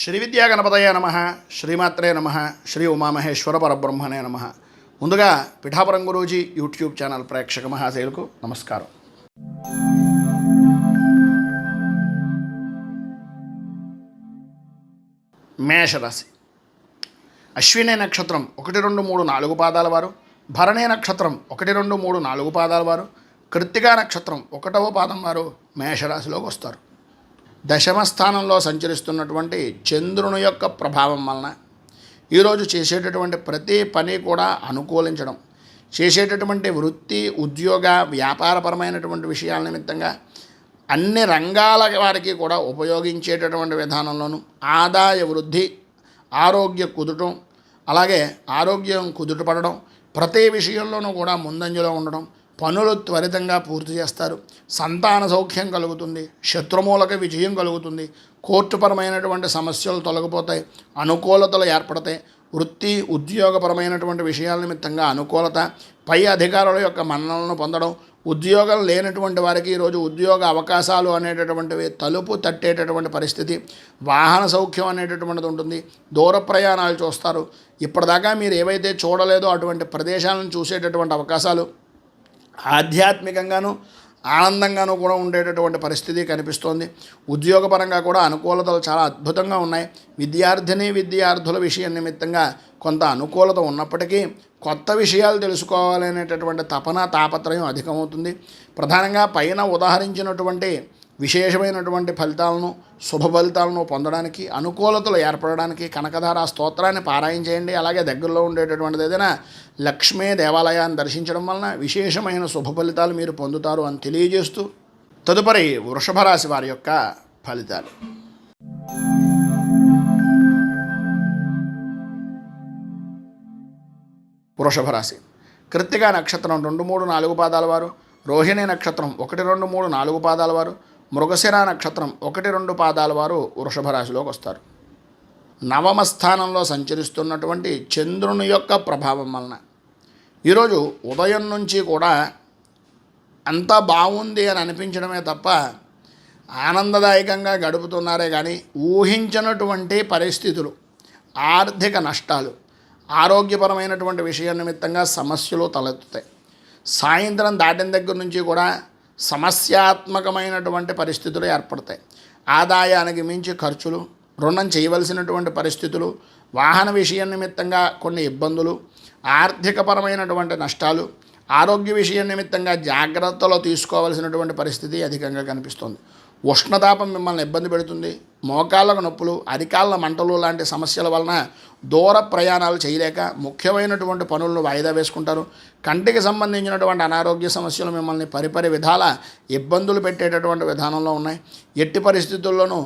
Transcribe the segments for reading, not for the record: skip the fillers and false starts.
శ్రీ విద్యా గణపతయ నమ, శ్రీమాత్రే నమ, శ్రీ ఉమామహేశ్వర పరబ్రహ్మణే నమ. ముందుగా పిఠాపురం గురూజీ యూట్యూబ్ ఛానల్ ప్రేక్షక మహాశయులకు నమస్కారం. మేషరాశి. అశ్విని నక్షత్రం 1, 2, 3, 4 పాదాల వారు, భరణి నక్షత్రం 1, 2, 3, 4 పాదాల వారు, కృత్తికా నక్షత్రం 1వ పాదం వారు మేషరాశిలోకి వస్తారు. దశమ స్థానంలో సంచరిస్తున్నటువంటి చంద్రుని యొక్క ప్రభావం వలన ఈరోజు చేసేటటువంటి ప్రతి పని కూడా అనుకూలించడం, చేసేటటువంటి వృత్తి ఉద్యోగ వ్యాపారపరమైనటువంటి విషయాల నిమిత్తంగా అన్ని రంగాల వారికి కూడా ఉపయోగించేటటువంటి విధానంలోనూ ఆదాయ వృద్ధి, ఆరోగ్య కుదుటం, అలాగే ఆరోగ్యం కుదుటపడడం, ప్రతి విషయంలోనూ కూడా ముందంజలో ఉండడం, పనులు త్వరితంగా పూర్తి చేస్తారు, సంతాన సౌఖ్యం కలుగుతుంది, శత్రుమూలక విజయం కలుగుతుంది, కోర్టుపరమైనటువంటి సమస్యలు తొలగిపోతాయి, అనుకూలతలు ఏర్పడతాయి, వృత్తి ఉద్యోగపరమైనటువంటి విషయాల నిమిత్తంగా అనుకూలత, పై అధికారుల యొక్క మన్ననలను పొందడం, ఉద్యోగం లేనటువంటి వారికి ఈరోజు ఉద్యోగ అవకాశాలు అనేటటువంటివి తలుపు తట్టేటటువంటి పరిస్థితి, వాహన సౌఖ్యం అనేటటువంటిది ఉంటుంది, దూర ప్రయాణాలు చూస్తారు, ఇప్పటిదాకా మీరు ఏవైతే చూడలేదో అటువంటి ప్రదేశాలను చూసేటటువంటి అవకాశాలు, ఆధ్యాత్మికంగాను ఆనందంగానూ కూడా ఉండేటటువంటి పరిస్థితి కనిపిస్తోంది. ఉద్యోగపరంగా కూడా అనుకూలతలు చాలా అద్భుతంగా ఉన్నాయి. విద్యార్థుల విషయం నిమిత్తంగా కొంత అనుకూలత ఉన్నప్పటికీ కొత్త విషయాలు తెలుసుకోవాలనేటటువంటి తాపత్రయం అధికమవుతుంది. ప్రధానంగా పైన ఉదాహరించినటువంటి విశేషమైనటువంటి ఫలితాలను, శుభ ఫలితాలను పొందడానికి, అనుకూలతలు ఏర్పడడానికి కనకధార స్తోత్రాన్ని పారాయణ చేయండి. అలాగే దగ్గరలో ఉండేటటువంటిది ఏదైనా లక్ష్మీ దేవాలయాన్ని దర్శించడం వలన విశేషమైన శుభ ఫలితాలు మీరు పొందుతారు అని తెలియజేస్తూ, తదుపరి వృషభ రాశి వారి యొక్క ఫలితాలు. వృషభ రాశి. కృత్తికా నక్షత్రం 2, 3, 4 పాదాల వారు, రోహిణి నక్షత్రం 1, 2, 3, 4 పాదాల వారు, మృగశిర నక్షత్రం 1, 2 పాదాల వారు వృషభ రాశిలోకి వస్తారు. నవమ స్థానంలో సంచరిస్తున్నటువంటి చంద్రుని యొక్క ప్రభావం వలన ఈరోజు ఉదయం నుంచి కూడా అంతా బాగుంది అని అనిపించడమే తప్ప ఆనందదాయకంగా గడుపుతున్నారే కానీ ఊహించినటువంటి పరిస్థితులు, ఆర్థిక నష్టాలు, ఆరోగ్యపరమైనటువంటి విషయం నిమిత్తంగా సమస్యలు తలెత్తుతాయి. సాయంత్రం దాటిన దగ్గర నుంచి కూడా సమస్యాత్మకమైనటువంటి పరిస్థితులు ఏర్పడతాయి. ఆదాయానికి మించి ఖర్చులు, రుణం చేయవలసినటువంటి పరిస్థితులు, వాహన విషయం నిమిత్తంగా కొన్ని ఇబ్బందులు, ఆర్థికపరమైనటువంటి నష్టాలు, ఆరోగ్య విషయం నిమిత్తంగా జాగ్రత్తలు తీసుకోవాల్సినటువంటి పరిస్థితి అధికంగా కనిపిస్తుంది. ఉష్ణతాపం మిమ్మల్ని ఇబ్బంది పెడుతుంది. మోకాళ్ళకు నొప్పులు, అరికాళ్ళ మంటలు లాంటి సమస్యల వలన దూర ప్రయాణాలు చేయలేక ముఖ్యమైనటువంటి పనులను వాయిదా వేసుకుంటారు. కంటికి సంబంధించినటువంటి అనారోగ్య సమస్యలు మిమ్మల్ని పరిపరి విధాల ఇబ్బందులు పెట్టేటటువంటి విధానంలో ఉన్నాయి. ఎట్టి పరిస్థితుల్లోనూ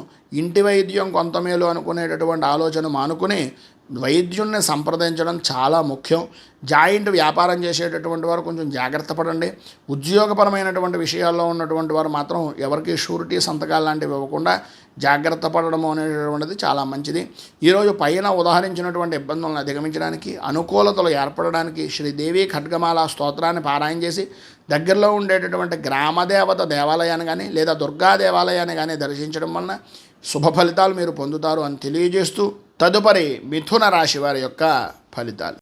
ఇంటి వైద్యం కొంత మేలు అనుకునేటటువంటి ఆలోచన మానుకుని వైద్యుల్ని సంప్రదించడం చాలా ముఖ్యం. జాయింట్ వ్యాపారం చేసేటటువంటి వారు కొంచెం జాగ్రత్త పడండి. ఉద్యోగపరమైనటువంటి విషయాల్లో ఉన్నటువంటి వారు మాత్రం ఎవరికి షూరిటీ సంతకాలు లాంటివి ఇవ్వకుండా జాగ్రత్త పడడం అనేటటువంటిది చాలా మంచిది. ఈరోజు పైన ఉదాహరించినటువంటి ఇబ్బందులను అధిగమించడానికి, అనుకూలతలు ఏర్పడడానికి శ్రీదేవి ఖడ్గమాల స్తోత్రాన్ని పారాయణ చేసి దగ్గరలో ఉండేటటువంటి గ్రామదేవత దేవాలయాన్ని కానీ లేదా దుర్గా దేవాలయాన్ని కానీ దర్శించడం వలన శుభ ఫలితాలు మీరు పొందుతారు అని తెలియజేస్తూ, తదుపరి మిథున రాశి వారి యొక్క ఫలితాలు.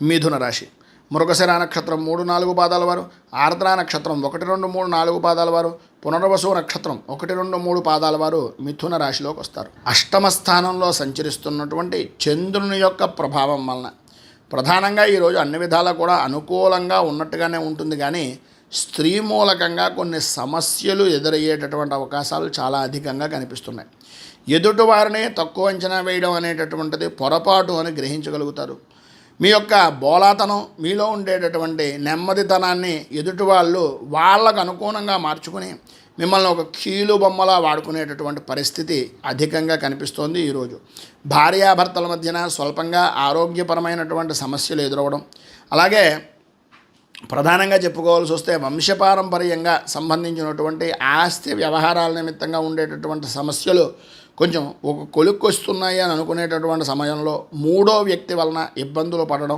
మిథున రాశి. మృగశిర నక్షత్రం 3, 4 పాదాల వారు, ఆర్ద్ర నక్షత్రం 1, 2, 3, 4 పాదాల వారు, పునర్వసు నక్షత్రం 1, 2, 3 పాదాల వారు మిథున రాశిలోకి వస్తారు. అష్టమ స్థానంలో సంచరిస్తున్నటువంటి చంద్రుని యొక్క ప్రభావం వలన ప్రధానంగా ఈరోజు అన్ని విధాలా కూడా అనుకూలంగా ఉన్నట్టుగానే ఉంటుంది, కానీ స్త్రీ మూలకంగా కొన్ని సమస్యలు ఎదురయ్యేటటువంటి అవకాశాలు చాలా అధికంగా కనిపిస్తున్నాయి. ఎదుటివారిని తక్కువ అంచనా వేయడం అనేటటువంటిది పొరపాటు అని గ్రహించగలుగుతారు. మీ యొక్క బోలాతనం, మీలో ఉండేటటువంటి నెమ్మదితనాన్ని ఎదుటి వాళ్ళకు అనుగుణంగా మార్చుకుని మిమ్మల్ని ఒక కీలు బొమ్మలా వాడుకునేటటువంటి పరిస్థితి అధికంగా కనిపిస్తోంది. ఈరోజు భార్యాభర్తల మధ్యన స్వల్పంగా ఆరోగ్యపరమైనటువంటి సమస్యలు ఎదురవడం, అలాగే ప్రధానంగా చెప్పుకోవాల్సి వస్తే వంశపారంపర్యంగా సంబంధించినటువంటి ఆస్తి వ్యవహారాల నిమిత్తంగా ఉండేటటువంటి సమస్యలు కొంచెం ఒక కొలుక్కొస్తున్నాయి అని అనుకునేటటువంటి సమయంలో మూడో వ్యక్తి వలన ఇబ్బందులు పడడం,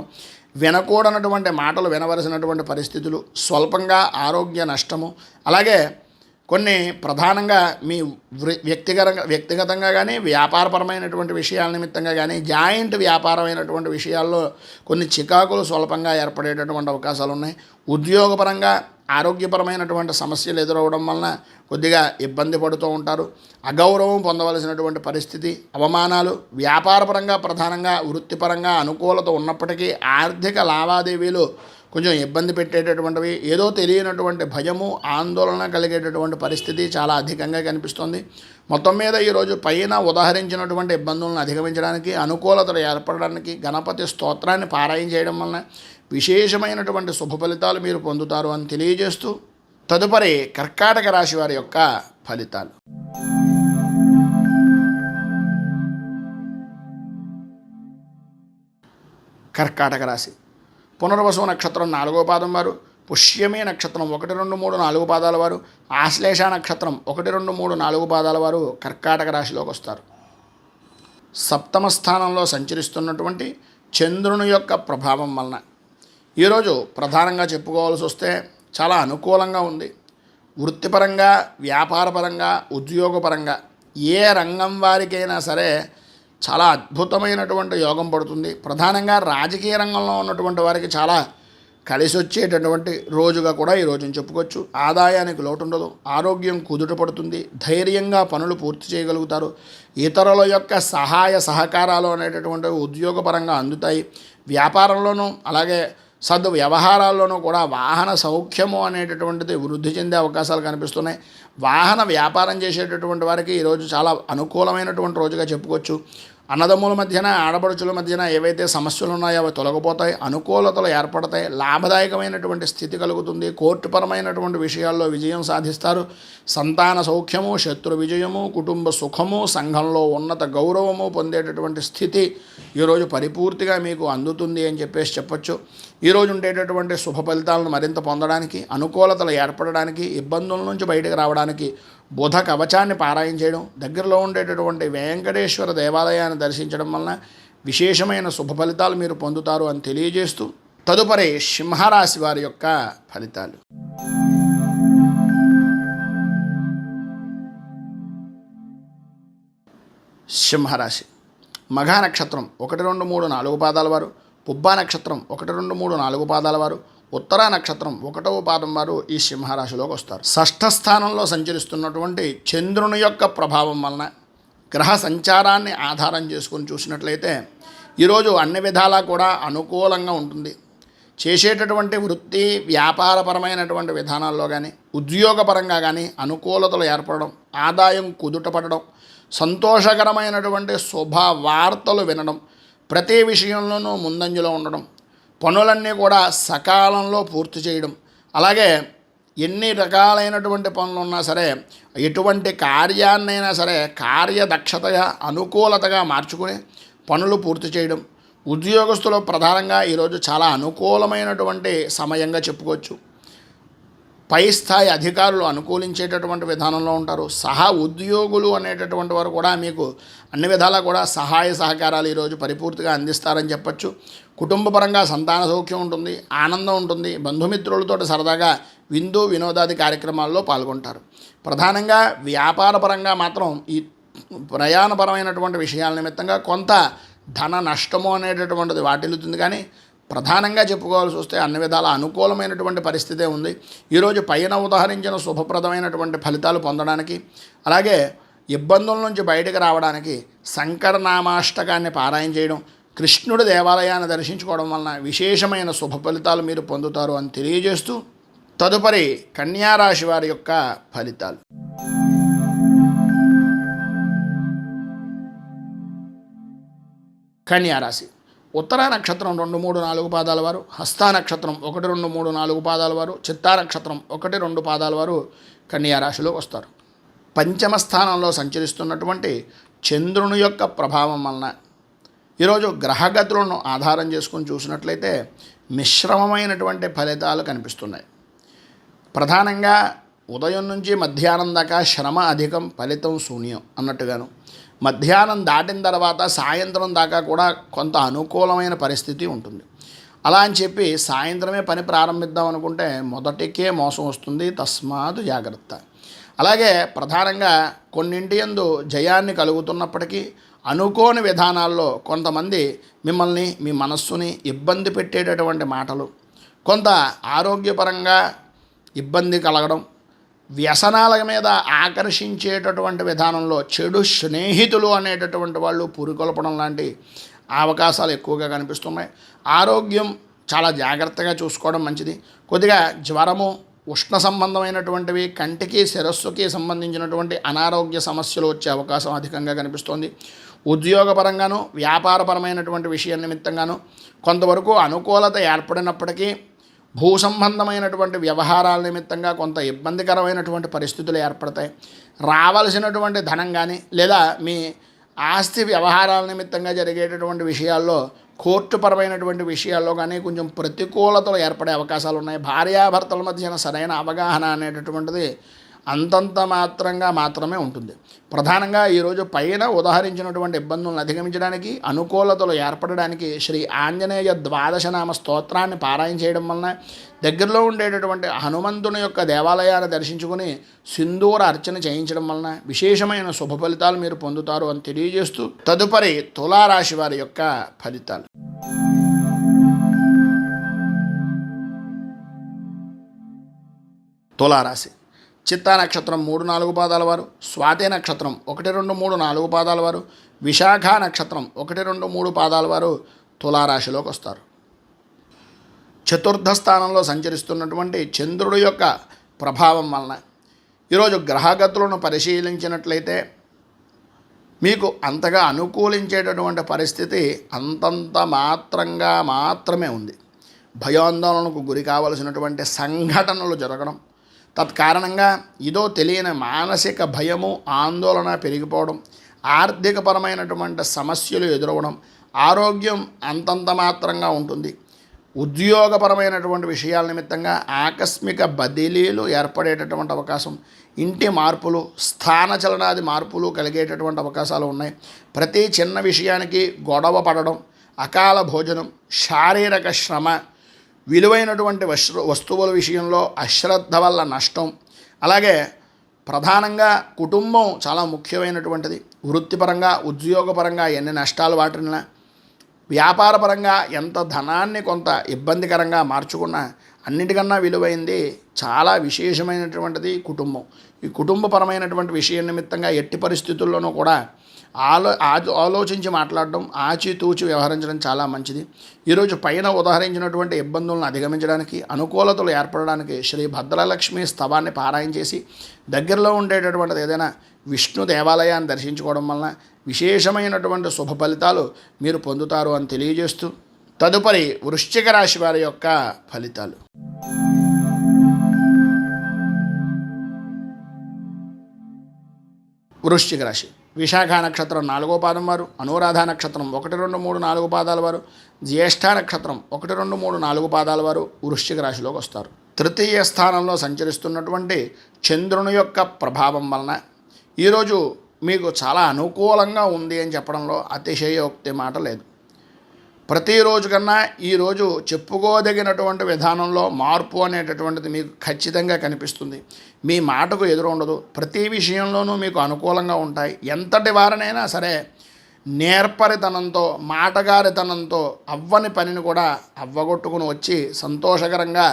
వినకూడనటువంటి మాటలు వినవలసినటువంటి పరిస్థితులు, స్వల్పంగా ఆరోగ్య నష్టము, అలాగే కొన్ని ప్రధానంగా మీ వ్యక్తిగతంగా కానీ వ్యాపారపరమైనటువంటి విషయాల నిమిత్తంగా కానీ జాయింట్ వ్యాపారమైనటువంటి విషయాల్లో కొన్ని చికాకులు స్వల్పంగా ఏర్పడేటటువంటి అవకాశాలు ఉన్నాయి. ఉద్యోగపరంగా ఆరోగ్యపరమైనటువంటి సమస్యలు ఎదురవడం వలన కొద్దిగా ఇబ్బంది పడుతూ ఉంటారు. అగౌరవం పొందవలసినటువంటి పరిస్థితి, అవమానాలు, వ్యాపారపరంగా ప్రధానంగా వృత్తిపరంగా అనుకూలత ఉన్నప్పటికీ ఆర్థిక లావాదేవీలు కొంచెం ఇబ్బంది పెట్టేటటువంటివి, ఏదో తెలియనటువంటి భయము, ఆందోళన కలిగేటటువంటి పరిస్థితి చాలా అధికంగా కనిపిస్తుంది. మొత్తం మీద ఈరోజు పైన ఉదాహరించినటువంటి ఇబ్బందులను అధిగమించడానికి, అనుకూలతలు ఏర్పడడానికి గణపతి స్తోత్రాన్ని పారాయణ చేయడం వలన విశేషమైనటువంటి శుభ ఫలితాలు మీరు పొందుతారు అని తెలియజేస్తూ, తదుపరి కర్కాటక రాశి వారి యొక్క ఫలితాలు. కర్కాటక రాశి పునర్వసు నక్షత్రం 4వ పాదం వారు, పుష్యమి నక్షత్రం 1, 2, 3, 4 పాదాల వారు, ఆశ్లేష నక్షత్రం 1, 2, 3, 4 పాదాల వారు కర్కాటక రాశిలోకి వస్తారు. సప్తమ స్థానంలో సంచరిస్తున్నటువంటి చంద్రుని యొక్క ప్రభావం వలన ఈరోజు ప్రధానంగా చెప్పుకోవాల్సి వస్తే చాలా అనుకూలంగా ఉంది. వృత్తిపరంగా, వ్యాపారపరంగా, ఉద్యోగపరంగా ఏ రంగం వారికైనా సరే చాలా అద్భుతమైనటువంటి యోగం పడుతుంది. ప్రధానంగా రాజకీయ రంగంలో ఉన్నటువంటి వారికి చాలా కలిసి వచ్చేటటువంటి రోజుగా కూడా ఈ రోజుని చెప్పుకోవచ్చు. ఆదాయానికి లోటు ఉండదు, ఆరోగ్యం కుదుట పడుతుంది, ధైర్యంగా పనులు పూర్తి చేయగలుగుతారు. ఇతరుల యొక్క సహాయ సహకారాలు అనేటటువంటివి ఉద్యోగపరంగా అందుతాయి. వ్యాపారంలోనూ అలాగే వ్యవహారాల్లోనూ కూడా వాహన సౌఖ్యము అనేటటువంటిది వృద్ధి చెందే అవకాశాలు కనిపిస్తున్నాయి. వాహన వ్యాపారం చేసేటటువంటి వారికి ఈరోజు చాలా అనుకూలమైనటువంటి రోజుగా చెప్పుకోవచ్చు. అన్నదమ్ముల మధ్యన, ఆడపడుచుల మధ్యన ఏవైతే సమస్యలు ఉన్నాయో అవి తొలగిపోతాయి, అనుకూలతలు ఏర్పడతాయి, లాభదాయకమైనటువంటి స్థితి కలుగుతుంది. కోర్టుపరమైనటువంటి విషయాల్లో విజయం సాధిస్తారు. సంతాన సౌఖ్యము, శత్రు విజయము, కుటుంబ సుఖము, సంఘంలో ఉన్నత గౌరవము పొందేటటువంటి స్థితి ఈరోజు పరిపూర్తిగా మీకు అందుతుంది అని చెప్పొచ్చు. ఈరోజు ఉండేటటువంటి శుభ ఫలితాలను మరింత పొందడానికి, అనుకూలతలు ఏర్పడడానికి, ఇబ్బందుల నుంచి బయటకు రావడానికి బుధ కవచాన్ని పారాయణ చేయడం, దగ్గరలో ఉండేటటువంటి వెంకటేశ్వర దేవాలయాన్ని దర్శించడం వలన విశేషమైన శుభ ఫలితాలు మీరు పొందుతారు అని తెలియజేస్తూ, తదుపరి సింహరాశి వారి యొక్క ఫలితాలు. సింహరాశి మఘా నక్షత్రం 1, 2, 3, 4 పాదాల వారు, పుబ్బా నక్షత్రం 1, 2, 3, 4 పాదాల వారు, ఉత్తరా నక్షత్రం 1వ పాదం వారు ఈ సింహరాశిలోకి వస్తారు. షష్ఠ స్థానంలో సంచరిస్తున్నటువంటి చంద్రుని యొక్క ప్రభావం వలన గ్రహ సంచారాన్ని ఆధారం చేసుకొని చూసినట్లయితే ఈరోజు అన్ని విధాలా కూడా అనుకూలంగా ఉంటుంది. చేసేటటువంటి వృత్తి వ్యాపారపరమైనటువంటి విధానాల్లో కానీ, ఉద్యోగపరంగా కానీ అనుకూలతలు ఏర్పడడం, ఆదాయం కుదుటపడడం, సంతోషకరమైనటువంటి శుభవార్తలు వినడం, ప్రతి విషయంలోనూ ముందంజలో ఉండడం, పనులన్నీ కూడా సకాలంలో పూర్తి చేయడం, అలాగే ఎన్ని రకాలైనటువంటి పనులు ఉన్నా సరే ఎటువంటి కార్యాన్నైనా సరే కార్యదక్షతగా అనుకూలతగా మార్చుకుని పనులు పూర్తి చేయడం, ఉద్యోగస్తులు ప్రధానంగా ఈరోజు చాలా అనుకూలమైనటువంటి సమయంగా చెప్పుకోవచ్చు. పై స్థాయి అధికారులు అనుకూలించేటటువంటి విధానంలో ఉంటారు. ఉద్యోగులు అనేటటువంటి వారు కూడా మీకు అన్ని విధాలా కూడా సహాయ సహకారాలు ఈరోజు పరిపూర్తిగా అందిస్తారని చెప్పచ్చు. కుటుంబపరంగా సంతాన సౌఖ్యం ఉంటుంది, ఆనందం ఉంటుంది, బంధుమిత్రులతో సరదాగా విందు వినోదాది కార్యక్రమాల్లో పాల్గొంటారు. ప్రధానంగా వ్యాపారపరంగా మాత్రం ఈ ప్రయాణపరమైనటువంటి విషయాల నిమిత్తంగా కొంత ధన నష్టము అనేటటువంటిది వాటిల్లుతుంది. కానీ ప్రధానంగా చెప్పుకోవాల్సి వస్తే అన్ని విధాల అనుకూలమైనటువంటి పరిస్థితే ఉంది. ఈరోజు పైన ఉదాహరించిన శుభప్రదమైనటువంటి ఫలితాలు పొందడానికి, అలాగే ఇబ్బందుల నుంచి బయటకు రావడానికి శంకరనామాష్టకాన్ని పారాయణ చేయడం, కృష్ణుడి దేవాలయాన్ని దర్శించుకోవడం వలన విశేషమైన శుభ ఫలితాలు మీరు పొందుతారు అని తెలియజేస్తూ, తదుపరి కన్యారాశి వారి యొక్క ఫలితాలు. కన్యారాశి ఉత్తరా నక్షత్రం 2, 3, 4 పాదాల వారు, హస్తా నక్షత్రం 1, 2, 3, 4 పాదాల వారు, చిత్తా నక్షత్రం 1, 2 పాదాల వారు కన్యారాశిలో వస్తారు. పంచమ స్థానంలో సంచరిస్తున్నటువంటి చంద్రుని యొక్క ప్రభావం వలన ఈరోజు గ్రహగతులను ఆధారం చేసుకుని చూసినట్లయితే మిశ్రమమైనటువంటి ఫలితాలు కనిపిస్తున్నాయి. ప్రధానంగా ఉదయం నుంచి మధ్యాహ్నం దాకా శ్రమ అధికం, ఫలితం శూన్యం అన్నట్టుగాను, మధ్యాహ్నం దాటిన తర్వాత సాయంత్రం దాకా కూడా కొంత అనుకూలమైన పరిస్థితి ఉంటుంది. అలా అని చెప్పి సాయంత్రమే పని ప్రారంభిద్దాం అనుకుంటే మొదటికే మోసం వస్తుంది. తస్మాత్ జాగ్రత్త. అలాగే ప్రధానంగా కొన్నింటి యందు జయాన్ని కలుగుతున్నప్పటికీ అనుకోని విధానాల్లో కొంతమంది మిమ్మల్ని, మీ మనస్సుని ఇబ్బంది పెట్టేటటువంటి మాటలు, కొంత ఆరోగ్యపరంగా ఇబ్బంది కలగడం, వ్యసనాల మీద ఆకర్షించేటటువంటి విధానంలో చెడు స్నేహితులు అనేటటువంటి వాళ్ళు పురికొల్పడం లాంటి అవకాశాలు ఎక్కువగా కనిపిస్తున్నాయి. ఆరోగ్యం చాలా జాగ్రత్తగా చూసుకోవడం మంచిది. కొద్దిగా జ్వరము, ఉష్ణ సంబంధమైనటువంటివి, కంటికి శిరస్సుకి సంబంధించినటువంటి అనారోగ్య సమస్యలు వచ్చే అవకాశం అధికంగా కనిపిస్తోంది. ఉద్యోగపరంగాను వ్యాపారపరమైనటువంటి విషయం నిమిత్తంగాను కొంతవరకు అనుకూలత ఏర్పడినప్పటికీ భూ సంబంధమైనటువంటి వ్యవహారాల నిమిత్తంగా కొంత ఇబ్బందికరమైనటువంటి పరిస్థితులు ఏర్పడతాయి. రావాల్సినటువంటి ధనం కానీ లేదా మీ ఆస్తి వ్యవహారాల నిమిత్తంగా జరిగేటటువంటి విషయాల్లో, కోర్టుపరమైనటువంటి విషయాల్లో కానీ కొంచెం ప్రతికూలతలు ఏర్పడే అవకాశాలు ఉన్నాయి. భార్యాభర్తల మధ్యన సరైన అవగాహన అనేటటువంటిది అంతంత మాత్రమే ఉంటుంది. ప్రధానంగా ఈరోజు పైన ఉదాహరించినటువంటి ఇబ్బందులను అధిగమించడానికి, అనుకూలతలు ఏర్పడడానికి శ్రీ ఆంజనేయ ద్వాదశనామ స్తోత్రాన్ని పారాయణ చేయడం వలన, దగ్గరలో ఉండేటటువంటి హనుమంతుని యొక్క దేవాలయాన్ని దర్శించుకుని సింధూర అర్చన చేయించడం వలన విశేషమైన శుభ ఫలితాలు మీరు పొందుతారు అని తెలియజేస్తూ, తదుపరి తులారాశి వారి యొక్క ఫలితాలు. తులారాశి చిత్తా నక్షత్రం 3-4 పాదాల వారు, స్వాతి నక్షత్రం 1-2-3-4 పాదాల వారు, విశాఖ నక్షత్రం 1-2-3 పాదాల వారు తులారాశిలోకి వస్తారు. చతుర్థ స్థానంలో సంచరిస్తున్నటువంటి చంద్రుడి యొక్క ప్రభావం వలన ఈరోజు గ్రహగతులను పరిశీలించినట్లయితే మీకు అంతగా అనుకూలించేటటువంటి పరిస్థితి అంతంత మాత్రమే ఉంది. భయాందోళనకు గురి కావలసినటువంటి సంఘటనలు జరగడం, తత్కారణంగా ఇదో తెలియని మానసిక భయము, ఆందోళన పెరిగిపోవడం, ఆర్థికపరమైనటువంటి సమస్యలు ఎదురవడం, ఆరోగ్యం అంతంత మాత్రంగా ఉంటుంది. ఉద్యోగపరమైనటువంటి విషయాల నిమిత్తంగా ఆకస్మిక బదిలీలు ఏర్పడేటటువంటి అవకాశం, ఇంటి మార్పులు, స్థానచలనాది మార్పులు కలిగేటటువంటి అవకాశాలు ఉన్నాయి. ప్రతి చిన్న విషయానికి గొడవ పడడం, అకాల భోజనం, శారీరక శ్రమ, విలువైనటువంటి వస్తువుల విషయంలో అశ్రద్ధ వల్ల నష్టం. అలాగే ప్రధానంగా కుటుంబం చాలా ముఖ్యమైనటువంటిది. వృత్తిపరంగా, ఉద్యోగపరంగా ఎన్ని నష్టాలు వాటిల్లా, వ్యాపారపరంగా ఎంత ధనాన్ని కొంత ఇబ్బందికరంగా మార్చుకున్నా అన్నిటికన్నా విలువైంది, చాలా విశేషమైనటువంటిది కుటుంబం. ఈ కుటుంబపరమైనటువంటి విషయం నిమిత్తంగా ఎట్టి పరిస్థితుల్లోనూ కూడా ఆలోచించి మాట్లాడడం, ఆచితూచి వ్యవహరించడం చాలా మంచిది. ఈరోజు పైన ఉదాహరించినటువంటి ఇబ్బందులను అధిగమించడానికి, అనుకూలతలు ఏర్పడడానికి శ్రీ భద్రలక్ష్మి స్తవాన్ని పారాయణ చేసి దగ్గరలో ఉండేటటువంటిది ఏదైనా విష్ణు దేవాలయాన్ని దర్శించుకోవడం వలన విశేషమైనటువంటి శుభ ఫలితాలు మీరు పొందుతారు అని తెలియజేస్తూ, తదుపరి వృశ్చిక రాశి వారి యొక్క ఫలితాలు. వృశ్చిక రాశి విశాఖ నక్షత్రం 4వ పాదం వారు, అనురాధ నక్షత్రం 1-2-3-4 పాదాల వారు, జ్యేష్ఠ నక్షత్రం 1-2-3-4 పాదాల వారు వృశ్చిక రాశిలోకి వస్తారు. తృతీయ స్థానంలో సంచరిస్తున్నటువంటి చంద్రుని యొక్క ప్రభావం వలన ఈరోజు మీకు చాలా అనుకూలంగా ఉంది అని చెప్పడంలో అతిశయోక్తి మాట లేదు. ప్రతిరోజు కన్నా ఈరోజు చెప్పుకోదగినటువంటి విధానంలో మార్పు అనేటటువంటిది మీకు ఖచ్చితంగా కనిపిస్తుంది. మీ మాటకు ఎదురు ఉండదు. ప్రతి విషయంలోనూ మీకు అనుకూలంగా ఉంటాయి. ఎంతటి వారినైనా సరే నేర్పరితనంతో, మాటగారితనంతో అవ్వని పనిని కూడా అవ్వగొట్టుకుని వచ్చి సంతోషకరంగా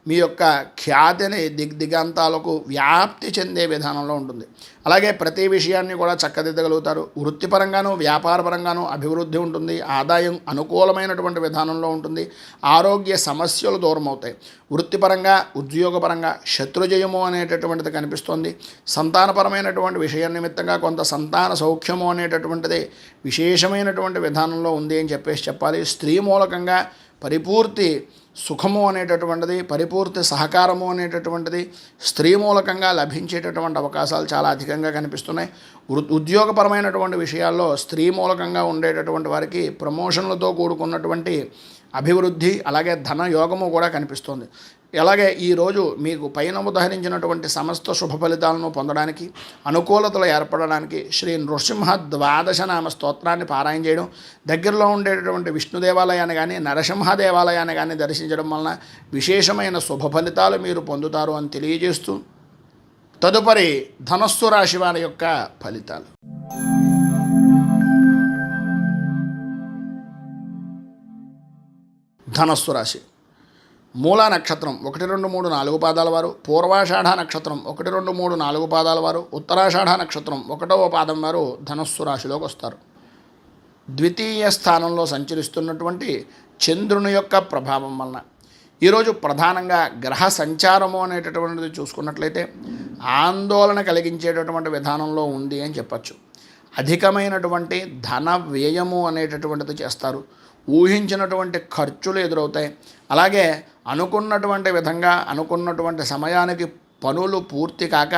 మీ యొక్క ఖ్యాతిని దిగ్దిగంతాలకు వ్యాప్తి చెందే విధానంలో ఉంటుంది. అలాగే ప్రతి విషయాన్ని కూడా చక్కదిద్దగలుగుతారు. వృత్తిపరంగాను వ్యాపారపరంగాను అభివృద్ధి ఉంటుంది. ఆదాయం అనుకూలమైనటువంటి విధానంలో ఉంటుంది. ఆరోగ్య సమస్యలు దూరం అవుతాయి. వృత్తిపరంగా, ఉద్యోగపరంగా శత్రుజయము అనేటటువంటిది కనిపిస్తోంది. సంతానపరమైనటువంటి విషయం నిమిత్తంగా కొంత సంతాన సౌఖ్యము అనేటటువంటిది విశేషమైనటువంటి విధానంలో ఉంది అని చెప్పాలి. స్త్రీ మూలకంగా పరిపూర్తి సుఖము అనేటటువంటిది, పరిపూర్తి సహకారము అనేటటువంటిది స్త్రీ మూలకంగా లభించేటటువంటి అవకాశాలు చాలా అధికంగా కనిపిస్తున్నాయి. ఉద్యోగపరమైనటువంటి విషయాల్లో స్త్రీ మూలకంగా ఉండేటటువంటి వారికి ప్రమోషన్లతో కూడుకున్నటువంటి అభివృద్ధి అలాగే ధన యోగము కూడా కనిపిస్తుంది. అలాగే ఈరోజు మీకు పైన ఉదహరించినటువంటి సమస్త శుభ ఫలితాలను పొందడానికి, అనుకూలతలు ఏర్పడడానికి శ్రీ నృసింహ ద్వాదశనామ స్తోత్రాన్ని పారాయణ చేయడం, దగ్గరలో ఉండేటటువంటి విష్ణు దేవాలయాన్ని కానీ నరసింహ దేవాలయాన్ని కానీ దర్శించడం వలన విశేషమైన శుభ ఫలితాలు మీరు పొందుతారు అని తెలియజేస్తూ, తదుపరి ధనస్సు రాశి వారి యొక్క ఫలితాలు. ధనస్సు రాశి మూలా నక్షత్రం 1, 2, 3, 4 పాదాల వారు, పూర్వాషాఢ నక్షత్రం 1, 2, 3, 4 పాదాల వారు, ఉత్తరాషాఢ నక్షత్రం 1వ పాదం వారు ధనస్సు రాశిలోకి వస్తారు. ద్వితీయ స్థానంలో సంచరిస్తున్నటువంటి చంద్రుని యొక్క ప్రభావం వలన ఈరోజు ప్రధానంగా గ్రహ సంచారము అనేటటువంటిది చూసుకున్నట్లయితే ఆందోళన కలిగించేటటువంటి విధానంలో ఉంది అని చెప్పచ్చు. అధికమైనటువంటి ధన వ్యయము అనేటటువంటిది చేస్తారు. ఊహించినటువంటి ఖర్చులు ఎదురవుతాయి. అలాగే అనుకున్నటువంటి విధంగా అనుకున్నటువంటి సమయానికి పనులు పూర్తి కాక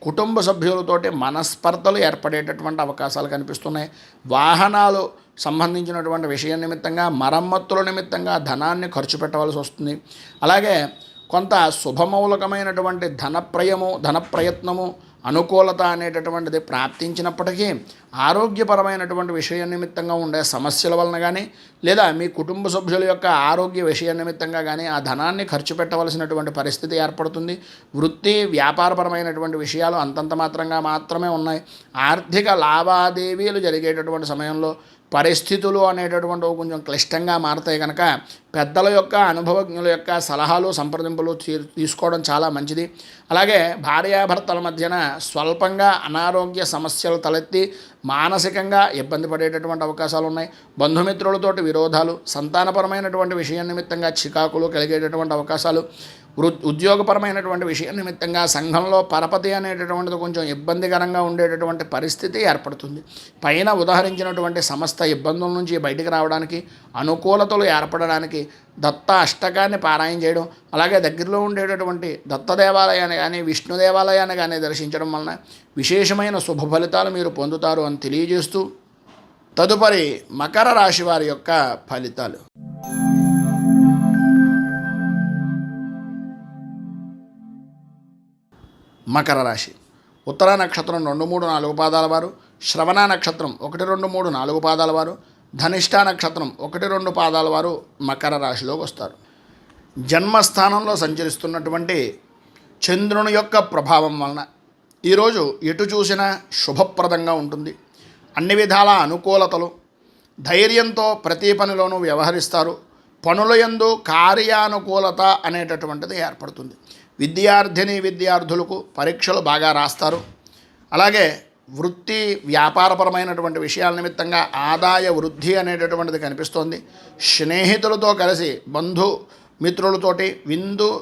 కుటుంబ సభ్యులతోటి మనస్పర్ధలు ఏర్పడేటటువంటి అవకాశాలు కనిపిస్తున్నాయి. వాహనాలు సంబంధించినటువంటి విషయం నిమిత్తంగా, మరమ్మతుల నిమిత్తంగా ధనాన్ని ఖర్చు పెట్టవలసి వస్తుంది. అలాగే కొంత శుభమౌలకమైనటువంటి ధన ప్రయత్నము, అనుకూలత అనేటటువంటిది ప్రాప్తించినప్పటికీ ఆరోగ్యపరమైనటువంటి విషయం నిమిత్తంగా ఉండే సమస్యల వలన కానీ, లేదా మీ కుటుంబ సభ్యుల యొక్క ఆరోగ్య విషయం నిమిత్తంగా కానీ ఆ ధనాన్ని ఖర్చు పెట్టవలసినటువంటి పరిస్థితి ఏర్పడుతుంది. వృత్తి వ్యాపారపరమైనటువంటి విషయాలు అంతంత మాత్రమే ఉన్నాయి. ఆర్థిక లావాదేవీలు జరిగేటటువంటి సమయంలో పరిస్థితులు అనేటటువంటివి కొంచెం క్లిష్టంగా మారతాయి కనుక పెద్దల యొక్క అనుభవజ్ఞుల యొక్క సలహాలు సంప్రదింపులు తీసుకోవడం చాలా మంచిది. అలాగే భార్యాభర్తల మధ్యన స్వల్పంగా అనారోగ్య సమస్యలు తలెత్తి మానసికంగా ఇబ్బంది పడేటటువంటి అవకాశాలు ఉన్నాయి. బంధుమిత్రులతోటి విరోధాలు, సంతానపరమైనటువంటి విషయం నిమిత్తంగా చికాకులు కలిగేటటువంటి అవకాశాలు, ఉద్యోగపరమైనటువంటి విషయం నిమిత్తంగా సంఘంలో పరపతి అనేటటువంటిది కొంచెం ఇబ్బందికరంగా ఉండేటటువంటి పరిస్థితి ఏర్పడుతుంది. పైన ఉదాహరించినటువంటి సమస్త ఇబ్బందుల నుంచి బయటికి రావడానికి, అనుకూలతలు ఏర్పడడానికి దత్త అష్టకాన్ని పారాయణ చేయడం, అలాగే దగ్గరలో ఉండేటటువంటి దత్త దేవాలయాన్ని కానీ విష్ణు దేవాలయాన్ని కానీ దర్శించడం వలన విశేషమైన శుభ ఫలితాలు మీరు పొందుతారు అని తెలియజేస్తూ, తదుపరి మకర రాశి వారి యొక్క ఫలితాలు. మకర రాశి ఉత్తర నక్షత్రం 2, 3, 4 పాదాల వారు, శ్రవణ నక్షత్రం 1, 2, 3, 4 పాదాల వారు, ధనిష్ట నక్షత్రం 1, 2 పాదాల వారు మకర రాశిలోకి వస్తారు. జన్మస్థానంలో సంచరిస్తున్నటువంటి చంద్రుని యొక్క ప్రభావం వలన ఈరోజు ఎటు చూసినా శుభప్రదంగా ఉంటుంది. అన్ని విధాల అనుకూలతలు, ధైర్యంతో ప్రతి పనిలోనూ వ్యవహరిస్తారు. పనుల యందు కార్యానుకూలత అనేటటువంటిది ఏర్పడుతుంది. విద్యార్థులకు పరీక్షలు బాగా రాస్తారు. అలాగే వృత్తి వ్యాపారపరమైనటువంటి విషయాల నిమిత్తంగా ఆదాయ వృద్ధి అనేటటువంటిది కనిపిస్తోంది. స్నేహితులతో కలిసి బంధుమిత్రులతోటి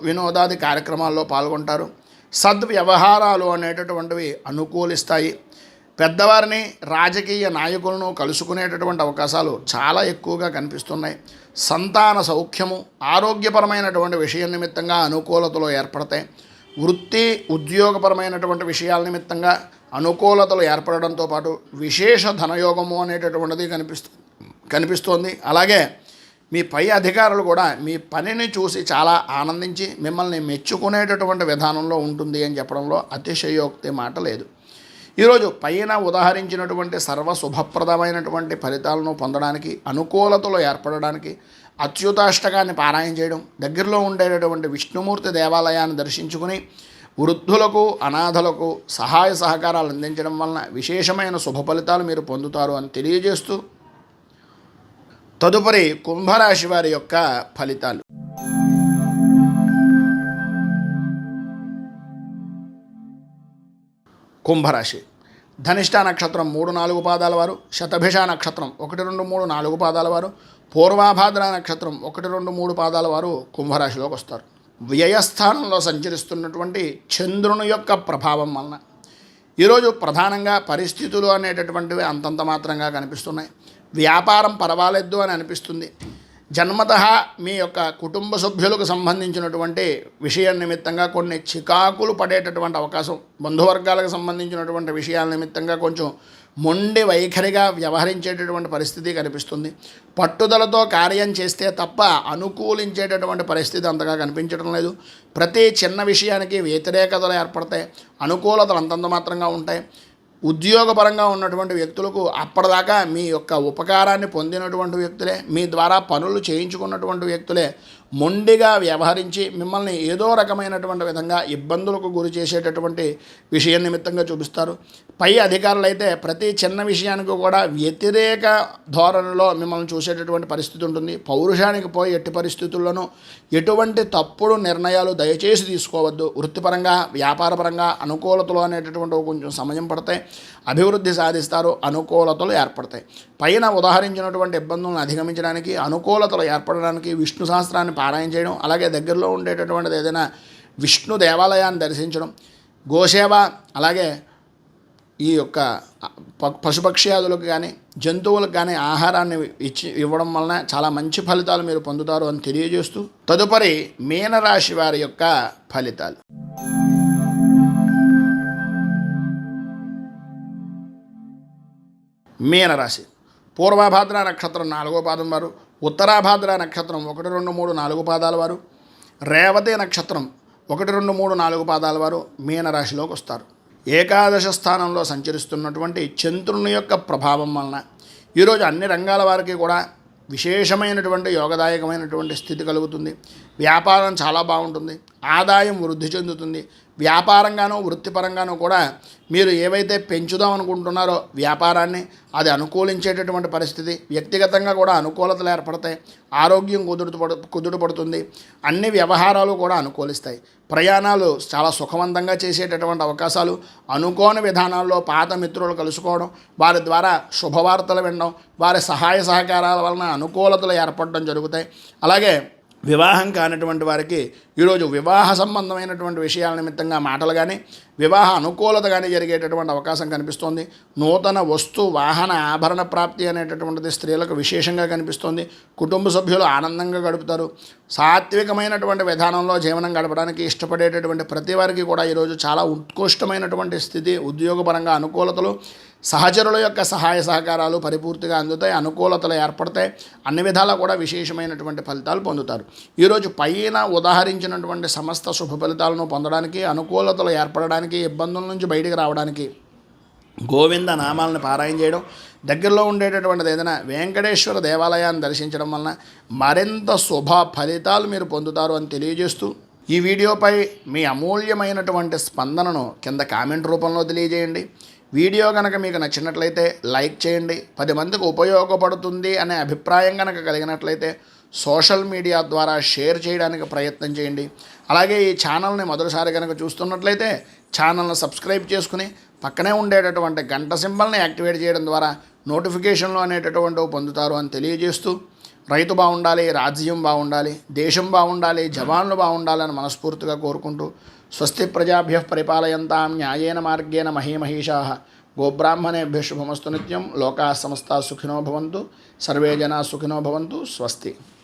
వినోదాది కార్యక్రమాల్లో పాల్గొంటారు. సద్వ్యవహారాలు అనేటటువంటివి అనుకూలిస్తాయి. పెద్దవారిని, రాజకీయ నాయకులను కలుసుకునేటటువంటి అవకాశాలు చాలా ఎక్కువగా కనిపిస్తున్నాయి. సంతాన సౌఖ్యము, ఆరోగ్యపరమైనటువంటి విషయం నిమిత్తంగా అనుకూలతలు ఏర్పడతాయి. వృత్తి ఉద్యోగపరమైనటువంటి విషయాల నిమిత్తంగా అనుకూలతలు ఏర్పడడంతో పాటు విశేష ధనయోగము అనేటటువంటిది కనిపిస్తోంది. అలాగే మీ పై అధికారులు కూడా మీ పనిని చూసి చాలా ఆనందించి మిమ్మల్ని మెచ్చుకునేటటువంటి విధానంలో ఉంటుంది అని చెప్పడంలో అతిశయోక్తి మాట లేదు. ఈరోజు పైన ఉదాహరించినటువంటి సర్వశుభప్రదమైనటువంటి ఫలితాలను పొందడానికి, అనుకూలతలు ఏర్పడడానికి అచ్యుతాష్టకాన్ని పారాయణ చేయడం, దగ్గరలో ఉండేటటువంటి విష్ణుమూర్తి దేవాలయాన్ని దర్శించుకుని వృద్ధులకు, అనాథలకు సహాయ సహకారాలు అందించడం వలన విశేషమైన శుభ ఫలితాలు మీరు పొందుతారు అని తెలియజేస్తూ, తదుపరి కుంభరాశి వారి యొక్క ఫలితాలు. కుంభరాశి ధనిష్ట నక్షత్రం 3, 4 పాదాల వారు, శతభిష నక్షత్రం 1, 2, 3, 4 పాదాల వారు, పూర్వాభాద్ర నక్షత్రం 1, 2, 3 పాదాల వారు కుంభరాశిలోకి వస్తారు. వ్యయస్థానంలో సంచరిస్తున్నటువంటి చంద్రుని యొక్క ప్రభావం వలన ఈరోజు ప్రధానంగా పరిస్థితులు అనేటటువంటివి అంతంత మాత్రంగా కనిపిస్తున్నాయి. వ్యాపారం పర్వాలేదు అని అనిపిస్తుంది. జన్మతః మీ యొక్క కుటుంబ సభ్యులకు సంబంధించినటువంటి విషయం నిమిత్తంగా కొన్ని చికాకులు పడేటటువంటి అవకాశం, బంధువర్గాలకు సంబంధించినటువంటి విషయాల నిమిత్తంగా కొంచెం మొండి వైఖరిగా వ్యవహరించేటటువంటి పరిస్థితి కనిపిస్తుంది. పట్టుదలతో కార్యం చేస్తే తప్ప అనుకూలించేటటువంటి పరిస్థితి అంతగా కనిపించడం లేదు. ప్రతి చిన్న విషయానికి వ్యతిరేకతలు ఏర్పడతాయి, అనుకూలతలు అంతంత మాత్రంగా ఉంటాయి. ఉద్యోగపరంగా ఉన్నటువంటి వ్యక్తులకు అప్పటిదాకా మీ యొక్క ఉపకారాన్ని పొందినటువంటి వ్యక్తులే, మీ ద్వారా పనులు చేయించుకున్నటువంటి వ్యక్తులే మొండిగా వ్యవహరించి మిమ్మల్ని ఏదో రకమైనటువంటి విధంగా ఇబ్బందులకు గురి చేసేటటువంటి విషయం నిమిత్తంగా చూపిస్తారు. పై అధికారులు అయితే ప్రతి చిన్న విషయానికి కూడా వ్యతిరేక ధోరణిలో మిమ్మల్ని చూసేటటువంటి పరిస్థితి ఉంటుంది. పౌరుషానికి పోయి ఎట్టి పరిస్థితుల్లోనూ ఎటువంటి తప్పుడు నిర్ణయాలు దయచేసి తీసుకోవద్దు. వృత్తిపరంగా వ్యాపారపరంగా అనుకూలతలు అనేటటువంటి కొంచెం సమయం పడతాయి, అభివృద్ధి సాధిస్తారు, అనుకూలతలు ఏర్పడతాయి. పైన ఉదాహరించినటువంటి ఇబ్బందులను అధిగమించడానికి, అనుకూలతలు ఏర్పడడానికి విష్ణు సహస్రాన్ని పారాయణ చేయడం, అలాగే దగ్గరలో ఉండేటటువంటిది ఏదైనా విష్ణు దేవాలయాన్ని దర్శించడం, గోసేవ, అలాగే ఈ యొక్క పశుపక్ష్యాదులకు కానీ జంతువులకు కానీ ఆహారాన్ని ఇవ్వడం వలన చాలా మంచి ఫలితాలు మీరు పొందుతారు అని తెలియజేస్తూ తదుపరి మీనరాశి వారి యొక్క ఫలితాలు. మీనరాశి పూర్వభాద్ర నక్షత్రం 4వ పాదం వారు, ఉత్తరాభాద్ర నక్షత్రం 1, 2, 3, 4 పాదాల వారు, రేవతి నక్షత్రం 1, 2, 3, 4 పాదాల వారు మీనరాశిలోకి వస్తారు. ఏకాదశ స్థానంలో సంచరిస్తున్నటువంటి చంద్రుని యొక్క ప్రభావం వలన ఈరోజు అన్ని రంగాల వారికి కూడా విశేషమైనటువంటి యోగదాయకమైనటువంటి స్థితి కలుగుతుంది. వ్యాపారం చాలా బాగుంటుంది, ఆదాయం వృద్ధి చెందుతుంది. వ్యాపారంగానూ వృత్తిపరంగానూ కూడా మీరు ఏవైతే పెంచుదాం అనుకుంటున్నారో వ్యాపారాన్ని అది అనుకూలించేటటువంటి పరిస్థితి, వ్యక్తిగతంగా కూడా అనుకూలతలు ఏర్పడతాయి, ఆరోగ్యం కుదుట పడుతుంది, అన్ని వ్యవహారాలు కూడా అనుకూలిస్తాయి. ప్రయాణాలు చాలా సుఖవంతంగా చేసేటటువంటి అవకాశాలు, అనుకోని విధానాల్లో పాత మిత్రులు కలుసుకోవడం, వారి ద్వారా శుభవార్తలు వినడం, వారి సహాయ సహకారాల వలన అనుకూలతలు ఏర్పడడం జరుగుతాయి. అలాగే వివాహం కానటువంటి వారికి ఈరోజు వివాహ సంబంధమైనటువంటి విషయాల నిమిత్తంగా మాటలు కానీ వివాహ అనుకూలత కానీ జరిగేటటువంటి అవకాశం కనిపిస్తోంది. నూతన వస్తు వాహన ఆభరణ ప్రాప్తి అనేటటువంటిది స్త్రీలకు విశేషంగా కనిపిస్తోంది. కుటుంబ సభ్యులు ఆనందంగా గడుపుతారు. సాత్వికమైనటువంటి విధానంలో జీవనం గడపడానికి ఇష్టపడేటటువంటి ప్రతి వారికి కూడా ఈరోజు చాలా ఉత్కృష్టమైనటువంటి స్థితి, ఉద్యోగపరంగా అనుకూలతలు, సహచరుల యొక్క సహాయ సహకారాలు పరిపూర్తిగా అందుతాయి, అనుకూలతలు ఏర్పడతాయి. అన్ని విధాలా కూడా విశేషమైనటువంటి ఫలితాలు పొందుతారు. ఈరోజు పైన ఉదాహరించినటువంటి సమస్త శుభ ఫలితాలను పొందడానికి, అనుకూలతలు ఏర్పడడానికి, ఇబ్బందుల నుంచి బయటికి రావడానికి గోవింద నామాలను పారాయణ చేయడం, దగ్గరలో ఉండేటటువంటిది ఏదైనా వెంకటేశ్వర దేవాలయాన్ని దర్శించడం వలన మరింత శుభ ఫలితాలు మీరు పొందుతారు అని తెలియజేస్తూ ఈ వీడియోపై మీ అమూల్యమైనటువంటి స్పందనను కింద కామెంట్ రూపంలో తెలియజేయండి. వీడియో కనుక మీకు నచ్చినట్లయితే లైక్ చేయండి. 10 మందికి ఉపయోగపడుతుంది అనే అభిప్రాయం కనుక కలిగినట్లయితే సోషల్ మీడియా ద్వారా షేర్ చేయడానికి ప్రయత్నం చేయండి. అలాగే ఈ ఛానల్ని మొదటిసారి కనుక చూస్తున్నట్లయితే ఛానల్ని సబ్స్క్రైబ్ చేసుకుని పక్కనే ఉండేటటువంటి గంట సింబల్ని యాక్టివేట్ చేయడం ద్వారా నోటిఫికేషన్లు అనేటటువంటివి పొందుతారు అని తెలియజేస్తూ రైతు బాగుండాలి, రాజ్యం బాగుండాలి, దేశం బాగుండాలి, జవాన్లు బాగుండాలని మనస్ఫూర్తిగా కోరుకుంటూ స్వస్తి ప్రజాభ్యః పరిపాలయంతాం న్యాయేన మార్గేణ మహీమహీషాః గోబ్రాహ్మణేభ్యః శుభమస్తు నిత్యం. లోకాః సమస్తాః సుఖినో భవంతు, సర్వే జనాః సుఖినో భవంతు. స్వస్తి.